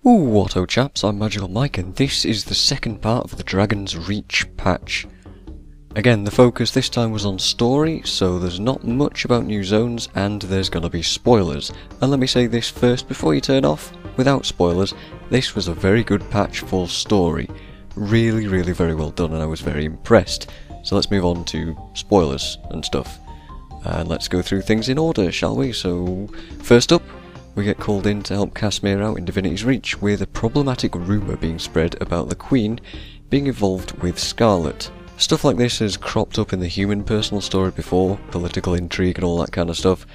Whatto chaps, I'm MagicalMike and this is the second part of the Dragon's Reach patch. Again, the focus this time was on story, so there's not much about new zones and there's gonna be spoilers. And let me say this first before you turn off, without spoilers, this was a very good patch for story. Really very well done and I was very impressed. So let's move on to spoilers and stuff. And let's go through things in order, shall we? So, first up, we get called in to help Casimir out in Divinity's Reach with a problematic rumour being spread about the Queen being involved with Scarlet. Stuff like this has cropped up in the human personal story before, political intrigue and all that kind of stuff,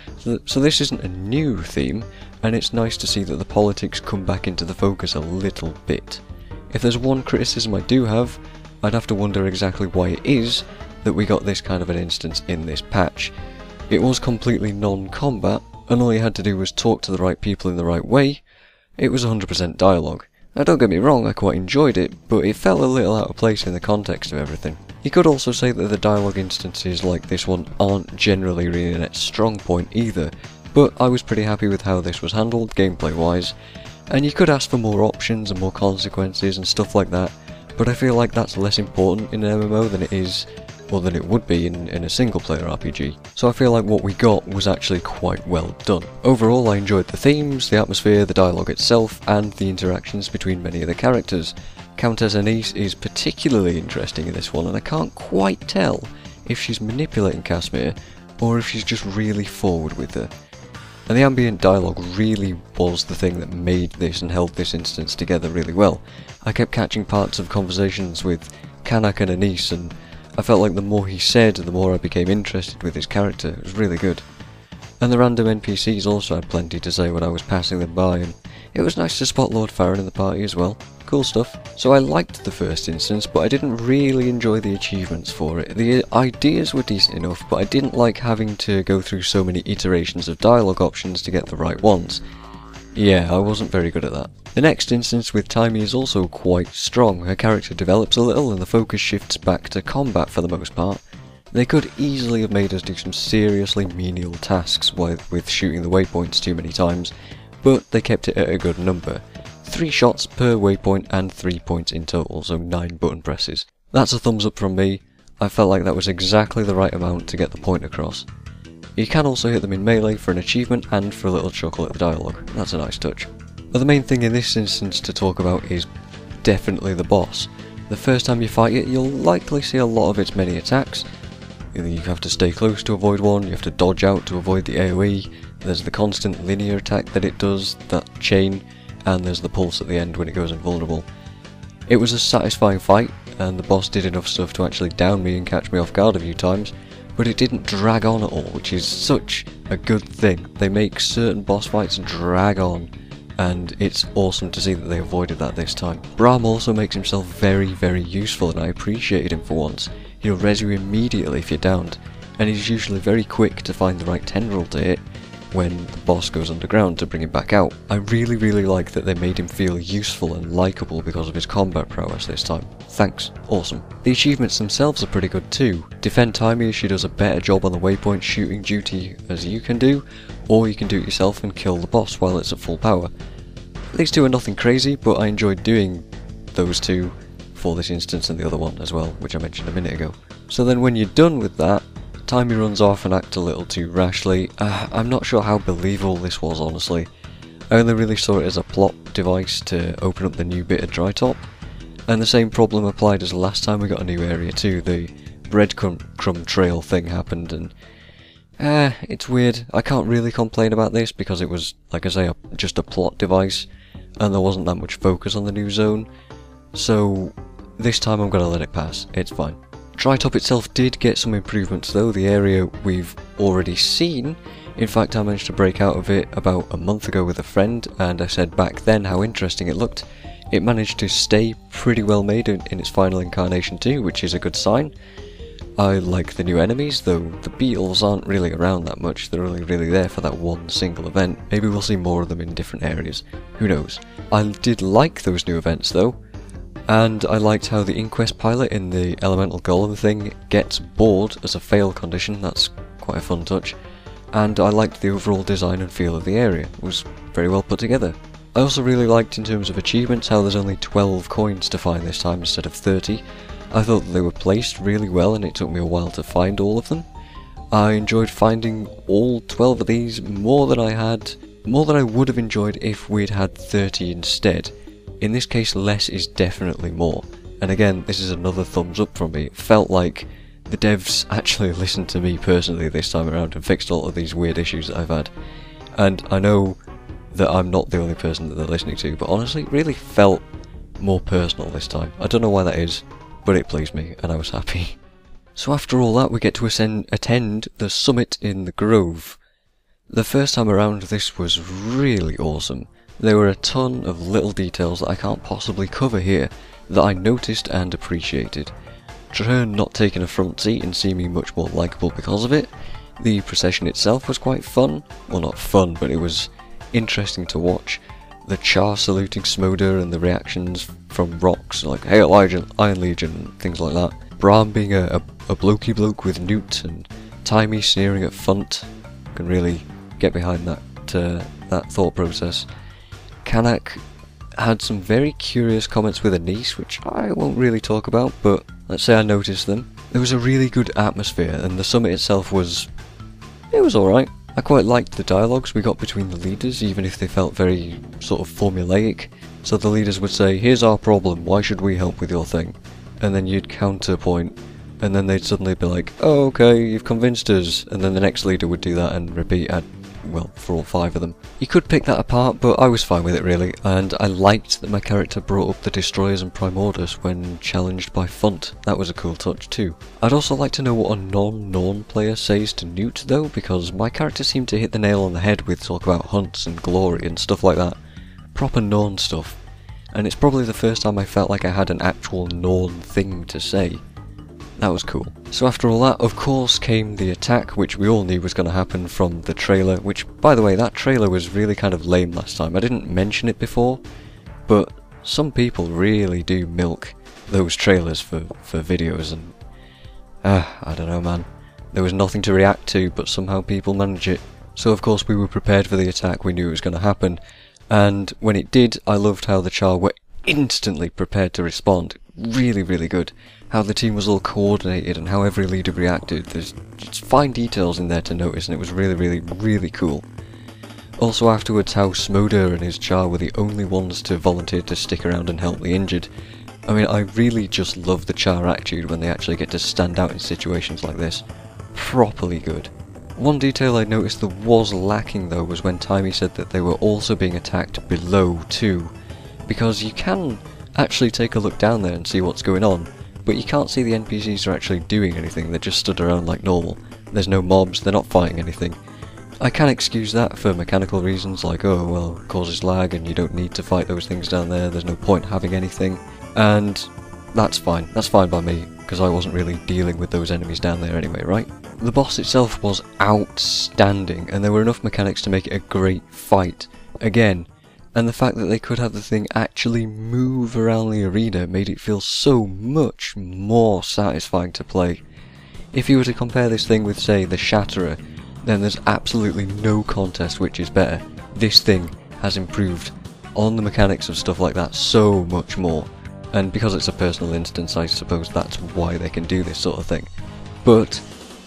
so this isn't a new theme, and it's nice to see that the politics come back into the focus a little bit. If there's one criticism I do have, I'd have to wonder exactly why it is that we got this kind of an instance in this patch. It was completely non-combat, and all you had to do was talk to the right people in the right way. It was 100% dialogue. Now don't get me wrong, I quite enjoyed it, but it felt a little out of place in the context of everything. You could also say that the dialogue instances like this one aren't generally really a strong point either, but I was pretty happy with how this was handled gameplay wise, and you could ask for more options and more consequences and stuff like that, but I feel like that's less important in an MMO than it is, or than it would be in a single player RPG. So I feel like what we got was actually quite well done. Overall I enjoyed the themes, the atmosphere, the dialogue itself, and the interactions between many of the characters. Countess Anise is particularly interesting in this one, and I can't quite tell if she's manipulating Casimir, or if she's just really forward with her. And the ambient dialogue really was the thing that made this and held this instance together really well. I kept catching parts of conversations with Kanak and Anise, and I felt like the more he said, the more I became interested with his character. It was really good. And the random NPCs also had plenty to say when I was passing them by, and it was nice to spot Lord Farron in the party as well. Cool stuff. So I liked the first instance, but I didn't really enjoy the achievements for it. The ideas were decent enough, but I didn't like having to go through so many iterations of dialogue options to get the right ones. Yeah, I wasn't very good at that. The next instance with Timey is also quite strong. Her character develops a little and the focus shifts back to combat for the most part. They could easily have made us do some seriously menial tasks with shooting the waypoints too many times, but they kept it at a good number. 3 shots per waypoint and 3 points in total, so 9 button presses. That's a thumbs up from me. I felt like that was exactly the right amount to get the point across. You can also hit them in melee for an achievement and for a little chuckle at the dialogue. That's a nice touch. But the main thing in this instance to talk about is definitely the boss. The first time you fight it, you'll likely see a lot of its many attacks. You have to stay close to avoid one, you have to dodge out to avoid the AoE, there's the constant linear attack that it does, that chain, and there's the pulse at the end when it goes invulnerable. It was a satisfying fight, and the boss did enough stuff to actually down me and catch me off guard a few times, but it didn't drag on at all, which is such a good thing. They make certain boss fights drag on, and it's awesome to see that they avoided that this time. Brahm also makes himself very useful, and I appreciated him for once. He'll res you immediately if you're downed, and he's usually very quick to find the right tendril to hit when the boss goes underground to bring him back out. I really like that they made him feel useful and likeable because of his combat prowess this time. Thanks, awesome. The achievements themselves are pretty good too. Defend Timey as she does a better job on the waypoint shooting duty as you can do, or you can do it yourself and kill the boss while it's at full power. These two are nothing crazy, but I enjoyed doing those two for this instance and the other one as well, which I mentioned a minute ago. So then when you're done with that, Timey runs off and acts a little too rashly. I'm not sure how believable this was, honestly. I only really saw it as a plot device to open up the new bit of Dry Top, and the same problem applied as last time we got a new area too. The breadcrumb trail thing happened, and it's weird. I can't really complain about this because it was, like I say, just a plot device, and there wasn't that much focus on the new zone, so this time I'm gonna let it pass. It's fine. Dry Top itself did get some improvements though. The area we've already seen. In fact, I managed to break out of it about a month ago with a friend, and I said back then how interesting it looked. It managed to stay pretty well made in its final incarnation too, which is a good sign. I like the new enemies, though the beetles aren't really around that much. They're only really there for that one single event. Maybe we'll see more of them in different areas. Who knows? I did like those new events though. And I liked how the Inquest pilot in the Elemental Golem thing gets bored as a fail condition. That's quite a fun touch. And I liked the overall design and feel of the area. It was very well put together. I also really liked in terms of achievements how there's only 12 coins to find this time instead of 30. I thought that they were placed really well and it took me a while to find all of them. I enjoyed finding all 12 of these more than I would have enjoyed if we'd had 30 instead. In this case, less is definitely more. And again, this is another thumbs up from me. It felt like the devs actually listened to me personally this time around and fixed all of these weird issues that I've had. And I know that I'm not the only person that they're listening to, but honestly, it really felt more personal this time. I don't know why that is, but it pleased me and I was happy. So after all that, we get to attend the summit in the Grove. The first time around, this was really awesome. There were a ton of little details that I can't possibly cover here that I noticed and appreciated. Traherne not taking a front seat and seeming much more likeable because of it. The procession itself was quite fun. Well, not fun, but it was interesting to watch. The Char saluting Smoder and the reactions from Rocks, like "Hail Iron Legion" and things like that. Brahm being a blokey bloke with Newt, and Timey sneering at Funt. Can really get behind that thought process. Kanak had some very curious comments with Anise, which I won't really talk about, but let's say I noticed them. There was a really good atmosphere, and the summit itself was alright. I quite liked the dialogues we got between the leaders, even if they felt very sort of formulaic. So the leaders would say, "Here's our problem, why should we help with your thing?" And then you'd counterpoint, and then they'd suddenly be like, "Oh, okay, you've convinced us," and then the next leader would do that and repeat for all 5 of them. You could pick that apart, but I was fine with it really, and I liked that my character brought up the Destroyers and Primordus when challenged by Funt. That was a cool touch too. I'd also like to know what a non-Norn player says to Newt though, because my character seemed to hit the nail on the head with talk about hunts and glory and stuff like that. Proper Norn stuff. And it's probably the first time I felt like I had an actual Norn thing to say. That was cool. So after all that, of course, came the attack, which we all knew was going to happen from the trailer, which, by the way, that trailer was really kind of lame last time. I didn't mention it before, but some people really do milk those trailers for videos, and I don't know, man. There was nothing to react to, but somehow people manage it. So of course we were prepared for the attack, we knew it was going to happen, and when it did, I loved how the Char were instantly prepared to respond. Really, really good. How the team was all coordinated and how every leader reacted. There's just fine details in there to notice, and it was really, really, really cool. Also afterwards, how Smoder and his Char were the only ones to volunteer to stick around and help the injured. I mean, I really just love the Char attitude when they actually get to stand out in situations like this. Properly good. One detail I noticed that was lacking though was when Timey said that they were also being attacked below too. Because you can actually take a look down there and see what's going on, but you can't see the NPCs are actually doing anything, they're just stood around like normal. There's no mobs, they're not fighting anything. I can excuse that for mechanical reasons, like, oh well, it causes lag and you don't need to fight those things down there's no point having anything, and that's fine by me, because I wasn't really dealing with those enemies down there anyway, right? The boss itself was outstanding, and there were enough mechanics to make it a great fight, again. And the fact that they could have the thing actually move around the arena made it feel so much more satisfying to play. If you were to compare this thing with, say, the Shatterer, then there's absolutely no contest which is better. This thing has improved on the mechanics of stuff like that so much more. And because it's a personal instance, I suppose that's why they can do this sort of thing. But,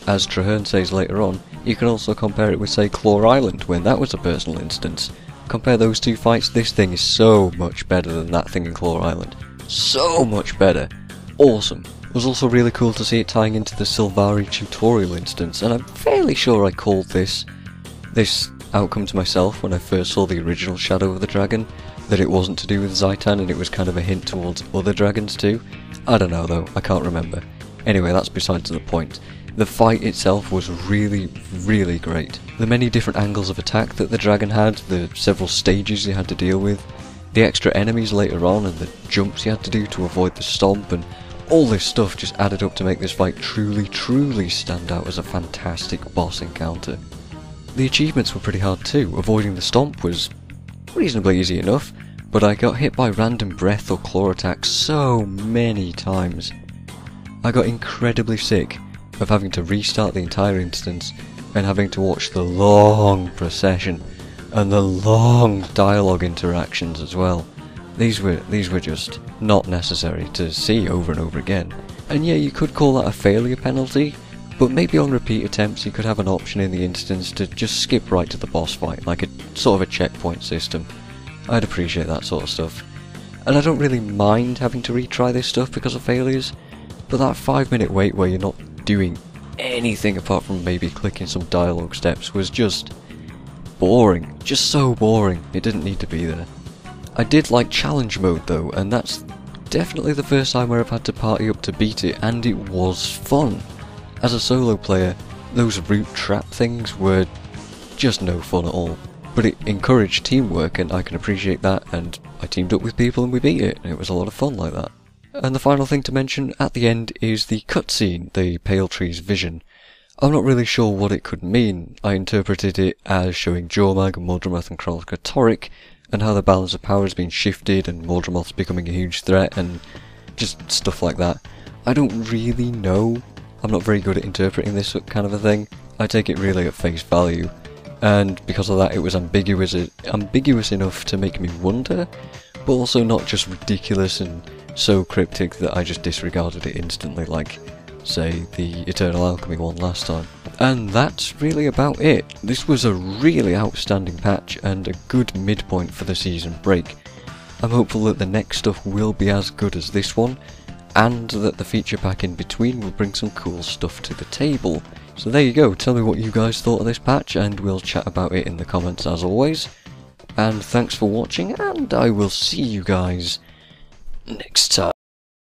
as Traherne says later on, you can also compare it with, say, Claw Island, when that was a personal instance. Compare those two fights, this thing is so much better than that thing in Claw Island. So much better. Awesome. It was also really cool to see it tying into the Sylvari tutorial instance, and I'm fairly sure I called this outcome to myself when I first saw the original Shadow of the Dragon, that it wasn't to do with Zaitan and it was kind of a hint towards other dragons too. I don't know though, I can't remember. Anyway, that's besides the point. The fight itself was really, really great. The many different angles of attack that the dragon had, the several stages you had to deal with, the extra enemies later on and the jumps you had to do to avoid the stomp, and all this stuff just added up to make this fight truly, truly stand out as a fantastic boss encounter. The achievements were pretty hard too. Avoiding the stomp was reasonably easy enough, but I got hit by random breath or claw attacks so many times. I got incredibly sick of having to restart the entire instance and having to watch the long procession And the long dialogue interactions as well. These were just not necessary to see over and over again. And yeah, you could call that a failure penalty, but maybe on repeat attempts you could have an option in the instance to just skip right to the boss fight, like a sort of a checkpoint system. I'd appreciate that sort of stuff. And I don't really mind having to retry this stuff because of failures, but that 5-minute wait where you're not doing anything apart from maybe clicking some dialogue steps was just boring. Just so boring. It didn't need to be there. I did like challenge mode though, and that's definitely the first time where I've had to party up to beat it, and it was fun. As a solo player, those root trap things were just no fun at all. But it encouraged teamwork, and I can appreciate that, and I teamed up with people and we beat it, and it was a lot of fun like that. And the final thing to mention at the end is the cutscene, the Pale Tree's vision. I'm not really sure what it could mean. I interpreted it as showing Jormag, Mordremoth and Krolka-Torrik, and how the balance of power has been shifted and Mordremoth's becoming a huge threat, and just stuff like that. I don't really know. I'm not very good at interpreting this kind of a thing. I take it really at face value, and because of that it was ambiguous enough to make me wonder, but also not just ridiculous and so cryptic that I just disregarded it instantly, like, say, the Eternal Alchemy one last time. And that's really about it. This was a really outstanding patch and a good midpoint for the season break. I'm hopeful that the next stuff will be as good as this one, and that the feature pack in between will bring some cool stuff to the table. So there you go, tell me what you guys thought of this patch and we'll chat about it in the comments as always. And thanks for watching, and I will see you guys next time.